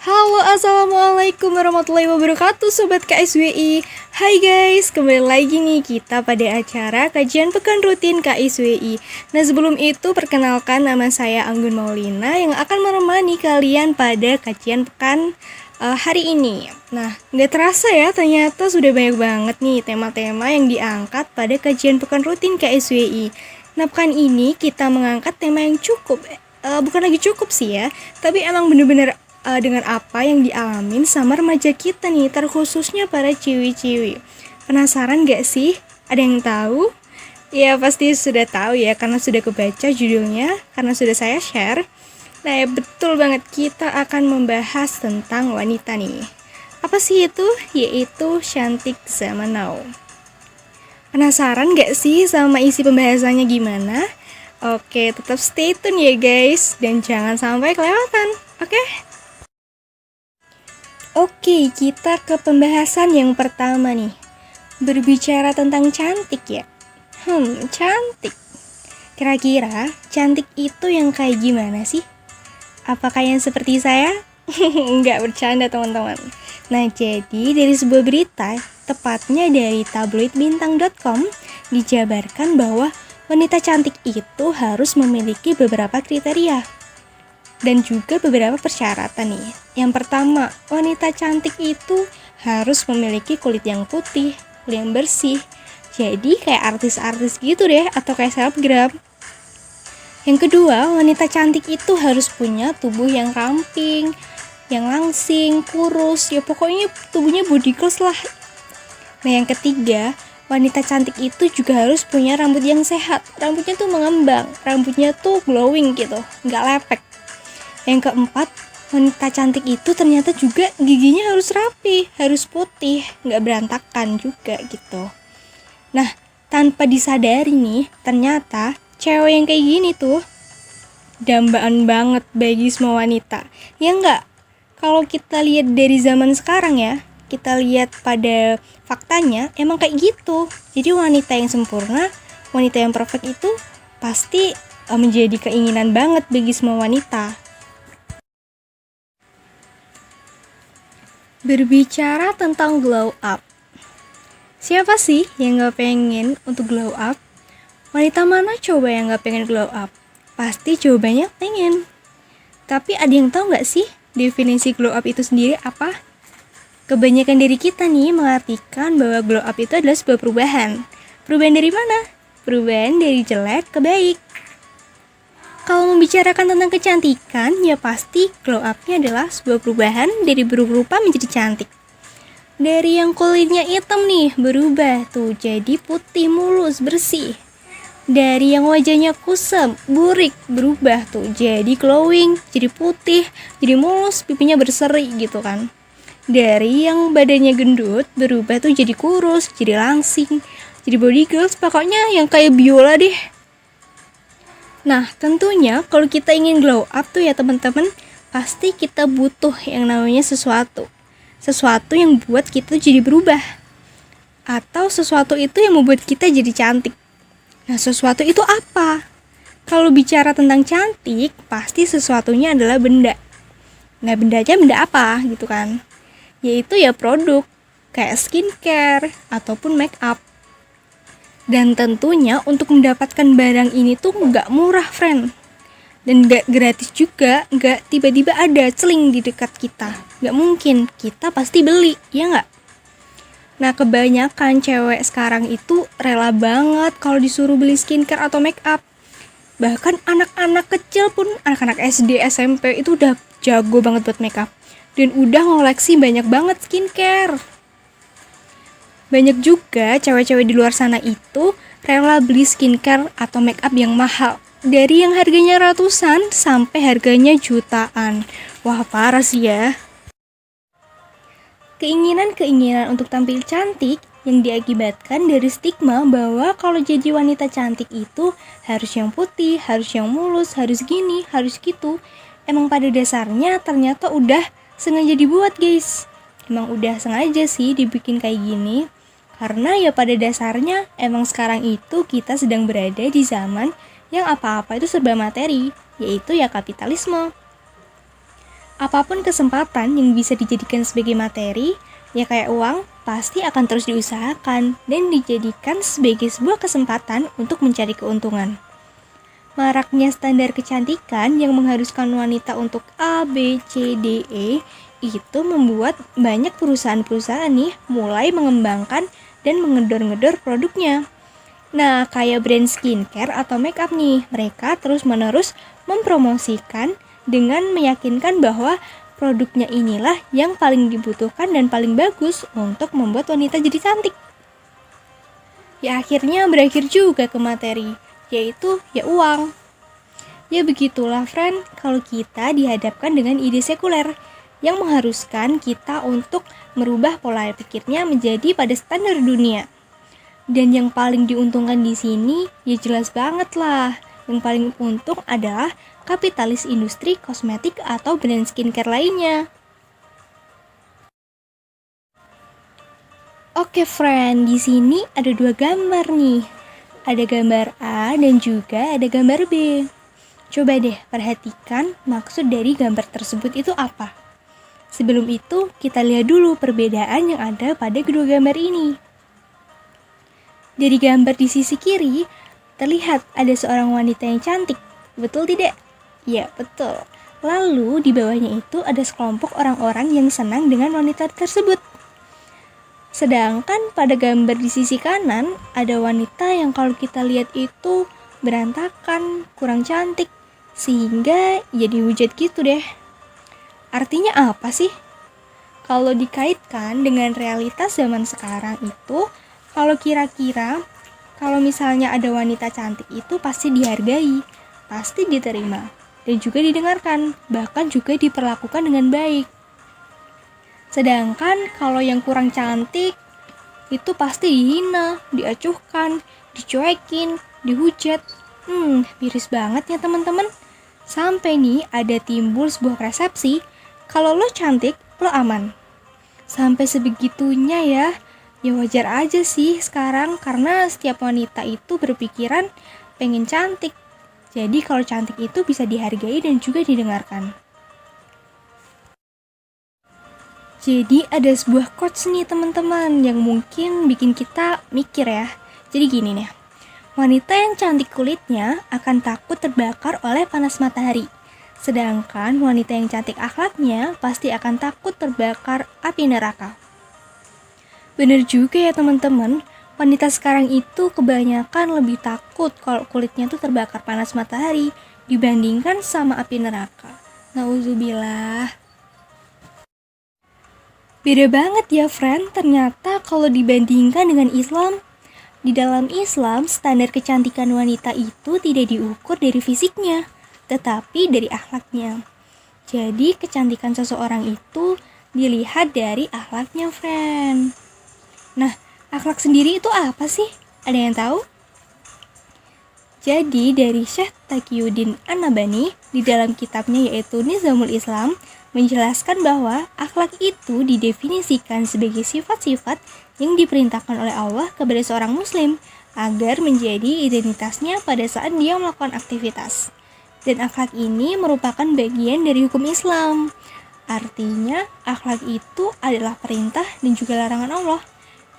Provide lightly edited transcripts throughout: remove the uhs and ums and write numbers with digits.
Halo, assalamualaikum warahmatullahi wabarakatuh, Sobat KSWI. Hai guys, kembali lagi nih kita pada acara kajian pekan rutin KSWI. Nah, sebelum itu perkenalkan, nama saya Anggun Maulina yang akan menemani kalian pada kajian pekan hari ini. Nah, nggak terasa ya, ternyata sudah banyak banget nih tema-tema yang diangkat pada kajian pekan rutin KSWI. Nah, pekan ini kita mengangkat tema yang cukup, bukan lagi cukup sih ya, tapi emang bener-bener dengan apa yang dialamin sama remaja kita nih, terkhususnya para ciwi-ciwi. Penasaran gak sih? Ada yang tahu? Ya pasti sudah tahu ya, karena sudah kebaca judulnya, karena sudah saya share. Nah ya betul banget, kita akan membahas tentang wanita nih. Apa sih itu? Yaitu cantik zaman now. Penasaran gak sih sama isi pembahasannya gimana? Oke, tetap stay tune ya guys, dan jangan sampai kelewatan, oke? Oke, kita ke pembahasan yang pertama nih. Berbicara tentang cantik ya. Cantik. Kira-kira cantik itu yang kayak gimana sih? Apakah yang seperti saya? Enggak, bercanda teman-teman. Nah, jadi dari sebuah berita, tepatnya dari tabloidbintang.com, dijabarkan bahwa wanita cantik itu harus memiliki beberapa kriteria dan juga beberapa persyaratan nih. Yang pertama, wanita cantik itu harus memiliki kulit yang putih, kulit yang bersih. Jadi kayak artis-artis gitu deh, atau kayak selebgram. Yang kedua, wanita cantik itu harus punya tubuh yang ramping, yang langsing, kurus, ya pokoknya tubuhnya body goals lah. Nah yang ketiga, wanita cantik itu juga harus punya rambut yang sehat. Rambutnya tuh mengembang, rambutnya tuh glowing gitu, nggak lepek. Yang keempat, wanita cantik itu ternyata juga giginya harus rapi, harus putih, nggak berantakan juga gitu. Nah, tanpa disadari nih, ternyata cewek yang kayak gini tuh dambaan banget bagi semua wanita. Ya nggak? Kalau kita lihat dari zaman sekarang ya, kita lihat pada faktanya emang kayak gitu. Jadi wanita yang sempurna, wanita yang perfect itu pasti menjadi keinginan banget bagi semua wanita. Berbicara tentang glow up, siapa sih yang gak pengen untuk glow up? Wanita mana coba yang gak pengen glow up? Pasti jawabannya pengen. Tapi ada yang tahu gak sih definisi glow up itu sendiri apa? Kebanyakan dari kita nih mengartikan bahwa glow up itu adalah sebuah perubahan. Perubahan dari mana? Perubahan dari jelek ke baik. Kalau membicarakan tentang kecantikan, ya pasti glow up-nya adalah sebuah perubahan dari buruk rupa menjadi cantik. Dari yang kulitnya hitam nih, berubah tuh jadi putih, mulus, bersih. Dari yang wajahnya kusam, burik, berubah tuh jadi glowing, jadi putih, jadi mulus, pipinya berseri gitu kan. Dari yang badannya gendut, berubah tuh jadi kurus, jadi langsing, jadi body girls, pokoknya yang kayak Biola deh. Nah, tentunya kalau kita ingin glow up tuh ya teman-teman, pasti kita butuh yang namanya sesuatu. Sesuatu yang buat kita jadi berubah. Atau sesuatu itu yang membuat kita jadi cantik. Nah, sesuatu itu apa? Kalau bicara tentang cantik, pasti sesuatunya adalah benda. Nah, bendanya benda apa gitu kan? Yaitu ya produk, kayak skincare, ataupun make up. Dan tentunya untuk mendapatkan barang ini tuh nggak murah, friend. Dan nggak gratis juga, nggak tiba-tiba ada celing di dekat kita. Nggak mungkin, kita pasti beli, ya nggak? Nah, kebanyakan cewek sekarang itu rela banget kalau disuruh beli skincare atau make up. Bahkan anak-anak kecil pun, anak-anak SD, SMP itu udah jago banget buat make up. Dan udah ngoleksi banyak banget skincare. Banyak juga cewek-cewek di luar sana itu rela beli skincare atau make up yang mahal. Dari yang harganya ratusan sampai harganya jutaan. Wah, parah sih ya. Keinginan-keinginan untuk tampil cantik yang diakibatkan dari stigma bahwa kalau jadi wanita cantik itu harus yang putih, harus yang mulus, harus gini, harus gitu. Emang pada dasarnya ternyata udah sengaja dibuat, guys. Emang udah sengaja sih dibikin kayak gini. Karena ya pada dasarnya emang sekarang itu kita sedang berada di zaman yang apa-apa itu serba materi, yaitu ya kapitalisme. Apapun kesempatan yang bisa dijadikan sebagai materi, ya kayak uang, pasti akan terus diusahakan dan dijadikan sebagai sebuah kesempatan untuk mencari keuntungan. Maraknya standar kecantikan yang mengharuskan wanita untuk A, B, C, D, E itu membuat banyak perusahaan-perusahaan nih mulai mengembangkan dan mengedor-ngedor produknya. Nah, kayak brand skincare atau makeup nih, mereka terus-menerus mempromosikan dengan meyakinkan bahwa produknya inilah yang paling dibutuhkan dan paling bagus untuk membuat wanita jadi cantik. Ya akhirnya berakhir juga ke materi, yaitu ya uang. Ya begitulah friend, kalau kita dihadapkan dengan ide sekuler yang mengharuskan kita untuk merubah pola pikirnya menjadi pada standar dunia. Dan yang paling diuntungkan di sini ya jelas banget lah. Yang paling untung adalah kapitalis industri kosmetik atau brand skincare lainnya. Oke friend, di sini ada 2 gambar nih. Ada gambar A dan juga ada gambar B. Coba deh perhatikan maksud dari gambar tersebut itu apa. Sebelum itu, kita lihat dulu perbedaan yang ada pada kedua gambar ini. Dari gambar di sisi kiri, terlihat ada seorang wanita yang cantik. Betul tidak? Ya, betul. Lalu di bawahnya itu ada sekelompok orang-orang yang senang dengan wanita tersebut. Sedangkan pada gambar di sisi kanan, ada wanita yang kalau kita lihat itu berantakan, kurang cantik, sehingga jadi dihujat gitu deh. Artinya apa sih? Kalau dikaitkan dengan realitas zaman sekarang itu, kalau kira-kira, kalau misalnya ada wanita cantik itu pasti dihargai, pasti diterima, dan juga didengarkan, bahkan juga diperlakukan dengan baik. Sedangkan kalau yang kurang cantik, itu pasti dihina, diacuhkan, dicuekin, dihujat. Miris banget ya teman-teman. Sampai nih ada timbul sebuah persepsi, kalau lo cantik, lo aman. Sampai sebegitunya ya. Ya wajar aja sih sekarang karena setiap wanita itu berpikiran pengen cantik. Jadi kalau cantik itu bisa dihargai dan juga didengarkan. Jadi ada sebuah quotes nih teman-teman yang mungkin bikin kita mikir ya. Jadi gini nih, wanita yang cantik kulitnya akan takut terbakar oleh panas matahari. Sedangkan wanita yang cantik akhlaknya pasti akan takut terbakar api neraka. Bener juga ya teman-teman, wanita sekarang itu kebanyakan lebih takut kalau kulitnya tuh terbakar panas matahari dibandingkan sama api neraka. Nauzubillah. Beda banget ya friend, ternyata kalau dibandingkan dengan Islam. Di dalam Islam, standar kecantikan wanita itu tidak diukur dari fisiknya, tetapi dari akhlaknya. Jadi kecantikan seseorang itu dilihat dari akhlaknya friend. Nah, akhlak sendiri itu apa sih? Ada yang tahu? Jadi dari Syekh Taqiyuddin An-Nabhani di dalam kitabnya yaitu Nizamul Islam menjelaskan bahwa akhlak itu didefinisikan sebagai sifat-sifat yang diperintahkan oleh Allah kepada seorang muslim agar menjadi identitasnya pada saat dia melakukan aktivitas. Dan akhlak ini merupakan bagian dari hukum Islam. Artinya, akhlak itu adalah perintah dan juga larangan Allah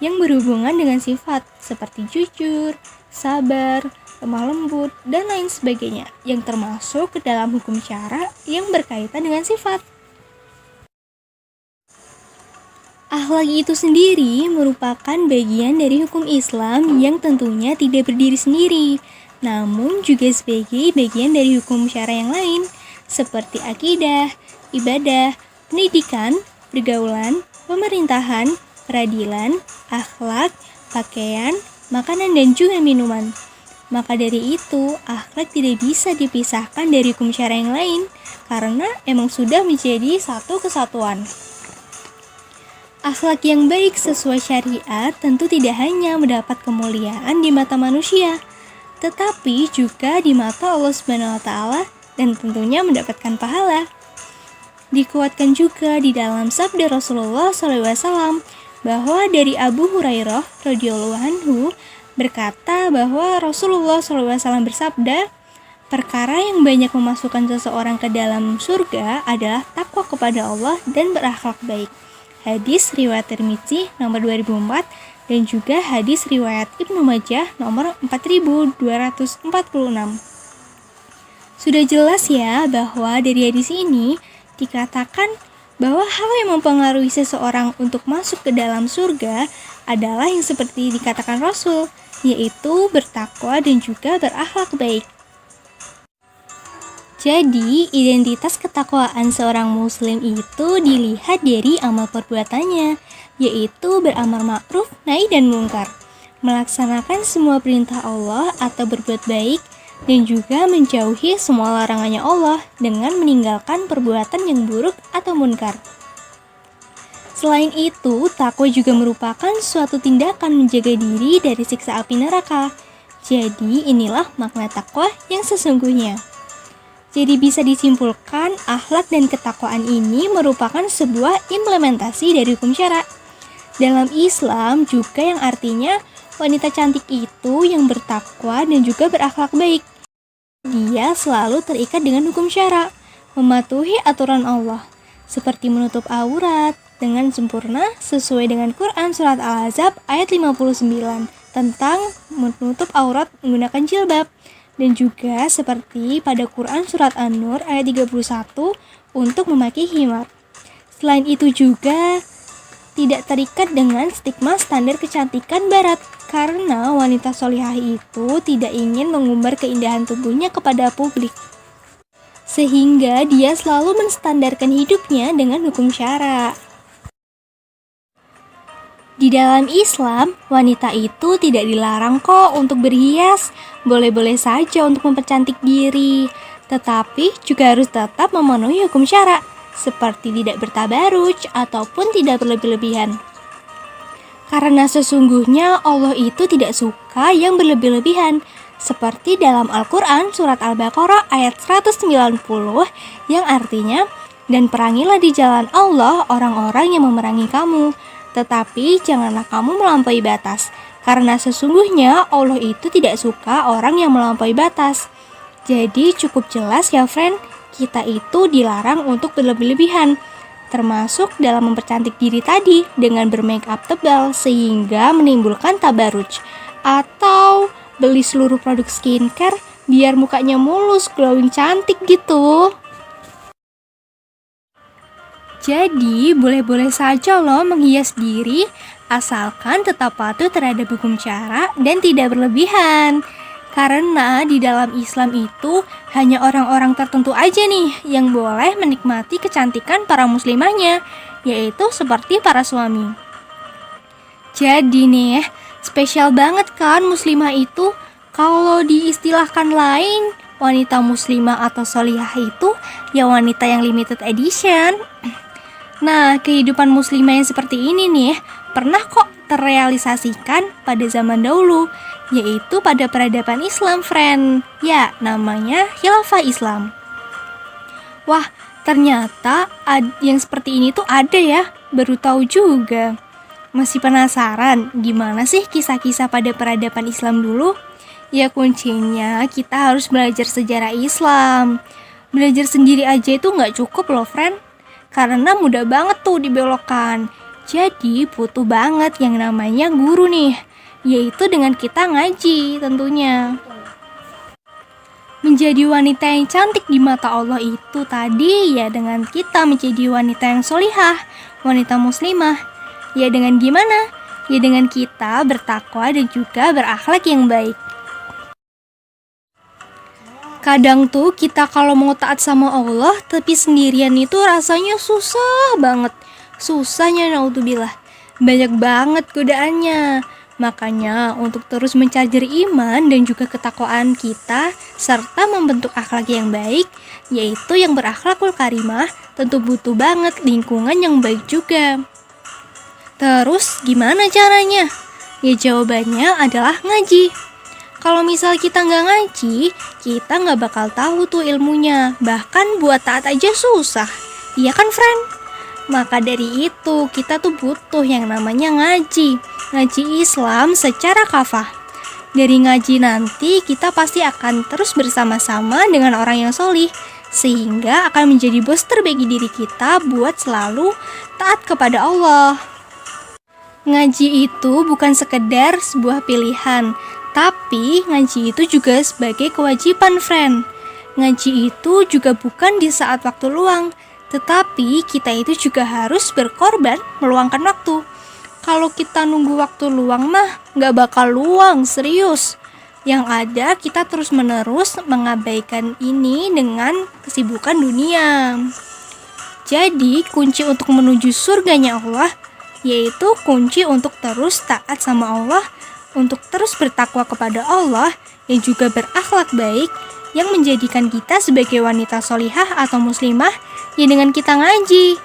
yang berhubungan dengan sifat seperti jujur, sabar, lemah lembut, dan lain sebagainya yang termasuk ke dalam hukum syara yang berkaitan dengan sifat. Akhlak itu sendiri merupakan bagian dari hukum Islam yang tentunya tidak berdiri sendiri, namun juga sebagai bagian dari hukum syara yang lain seperti akidah, ibadah, pendidikan, pergaulan, pemerintahan, peradilan, akhlak, pakaian, makanan, dan juga minuman. Maka dari itu, akhlak tidak bisa dipisahkan dari hukum syara yang lain karena emang sudah menjadi satu kesatuan. Akhlak yang baik sesuai syariat tentu tidak hanya mendapat kemuliaan di mata manusia, tetapi juga di mata Allah Subhanahu wa taala dan tentunya mendapatkan pahala. Dikuatkan juga di dalam sabda Rasulullah SAW bahwa dari Abu Hurairah radhiyallahu anhu berkata bahwa Rasulullah SAW bersabda, Perkara yang banyak memasukkan seseorang ke dalam surga adalah takwa kepada Allah dan berakhlak baik. Hadis riwayat Tirmidzi nomor 2004 dan juga hadis riwayat Ibnu Majah nomor 4246. Sudah jelas ya bahwa dari hadis ini dikatakan bahwa hal yang mempengaruhi seseorang untuk masuk ke dalam surga adalah yang seperti dikatakan Rasul, yaitu bertakwa dan juga berakhlak baik. Jadi, identitas ketakwaan seorang muslim itu dilihat dari amal perbuatannya, yaitu beramar ma'ruf, nahi dan mungkar, melaksanakan semua perintah Allah atau berbuat baik, dan juga menjauhi semua larangannya Allah dengan meninggalkan perbuatan yang buruk atau munkar. Selain itu, takwa juga merupakan suatu tindakan menjaga diri dari siksa api neraka. Jadi, inilah makna takwa yang sesungguhnya. Jadi bisa disimpulkan, akhlak dan ketakwaan ini merupakan sebuah implementasi dari hukum syara. Dalam Islam juga yang artinya wanita cantik itu yang bertakwa dan juga berakhlak baik. Dia selalu terikat dengan hukum syara, mematuhi aturan Allah, seperti menutup aurat dengan sempurna sesuai dengan Quran Surat Al-Ahzab ayat 59 tentang menutup aurat menggunakan jilbab. Dan juga seperti pada Quran Surat An-Nur ayat 31 untuk memakai himar. Selain itu juga tidak terikat dengan stigma standar kecantikan barat, karena wanita solihah itu tidak ingin mengumbar keindahan tubuhnya kepada publik. Sehingga dia selalu menstandarkan hidupnya dengan hukum syara. Di dalam Islam, wanita itu tidak dilarang kok untuk berhias, boleh-boleh saja untuk mempercantik diri, tetapi juga harus tetap memenuhi hukum syara, seperti tidak bertabaruj ataupun tidak berlebih-lebihan. Karena sesungguhnya Allah itu tidak suka yang berlebih-lebihan, seperti dalam Al-Quran Surat Al-Baqarah ayat 190 yang artinya, dan perangilah di jalan Allah orang-orang yang memerangi kamu. Tetapi janganlah kamu melampaui batas, karena sesungguhnya Allah itu tidak suka orang yang melampaui batas. Jadi cukup jelas ya friend, kita itu dilarang untuk berlebih-lebihan, termasuk dalam mempercantik diri tadi dengan bermake up tebal sehingga menimbulkan tabaruj, atau beli seluruh produk skincare biar mukanya mulus, glowing cantik gitu. Jadi, boleh-boleh saja loh menghias diri, asalkan tetap patuh terhadap hukum syara dan tidak berlebihan. Karena di dalam Islam itu hanya orang-orang tertentu aja nih yang boleh menikmati kecantikan para muslimahnya, yaitu seperti para suami. Jadi nih, spesial banget kan muslimah itu. Kalau diistilahkan lain, wanita muslimah atau solihah itu ya wanita yang limited edition. Nah, kehidupan muslimah yang seperti ini nih, pernah kok terrealisasikan pada zaman dahulu, yaitu pada peradaban Islam, friend. Ya, namanya Khilafah Islam. Wah, ternyata yang seperti ini tuh ada ya, baru tahu juga. Masih penasaran gimana sih kisah-kisah pada peradaban Islam dulu? Ya kuncinya kita harus belajar sejarah Islam. Belajar sendiri aja itu nggak cukup loh, friend. Karena mudah banget tuh dibelokkan. Jadi butuh banget yang namanya guru nih, yaitu dengan kita ngaji tentunya. Menjadi wanita yang cantik di mata Allah itu tadi ya dengan kita menjadi wanita yang solihah, wanita muslimah. Ya dengan gimana? Ya dengan kita bertakwa dan juga berakhlak yang baik. Kadang tuh kita kalau mau taat sama Allah tapi sendirian itu rasanya susah banget. Susahnya naudzubillah. Banyak banget godaannya. Makanya untuk terus mencajar iman dan juga ketakwaan kita serta membentuk akhlak yang baik, yaitu yang berakhlakul karimah, tentu butuh banget lingkungan yang baik juga. Terus gimana caranya? Ya jawabannya adalah ngaji. Kalau misal kita nggak ngaji, kita nggak bakal tahu tuh ilmunya. Bahkan buat taat aja susah. Iya kan, friend? Maka dari itu, kita tuh butuh yang namanya ngaji. Ngaji Islam secara kafah. Dari ngaji nanti kita pasti akan terus bersama-sama dengan orang yang solih, sehingga akan menjadi booster bagi diri kita buat selalu taat kepada Allah. Ngaji itu bukan sekedar sebuah pilihan, tapi ngaji itu juga sebagai kewajiban, friend. Ngaji itu juga bukan di saat waktu luang, tetapi kita itu juga harus berkorban meluangkan waktu. Kalau kita nunggu waktu luang mah gak bakal luang, serius. Yang ada kita terus-menerus mengabaikan ini dengan kesibukan dunia. Jadi kunci untuk menuju surganya Allah, yaitu kunci untuk terus taat sama Allah, untuk terus bertakwa kepada Allah, yang juga berakhlak baik, yang menjadikan kita sebagai wanita solihah atau muslimah, ya dengan kita ngaji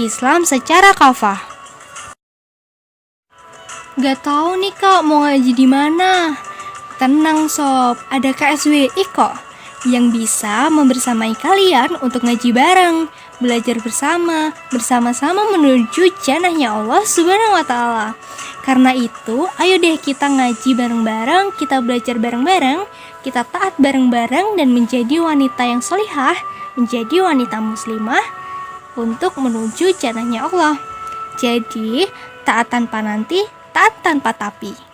Islam secara kafah. Gak tahu nih kak mau ngaji di mana? Tenang sob, ada KSWI kok yang bisa membersamai kalian untuk ngaji bareng, belajar bersama-sama menuju jannahnya Allah Subhanahu wa Ta'ala. Karena itu, ayo deh kita ngaji bareng-bareng, kita belajar bareng-bareng, kita taat bareng-bareng dan menjadi wanita yang solihah, menjadi wanita muslimah untuk menuju jannahnya Allah. Jadi, taat tanpa nanti, taat tanpa tapi.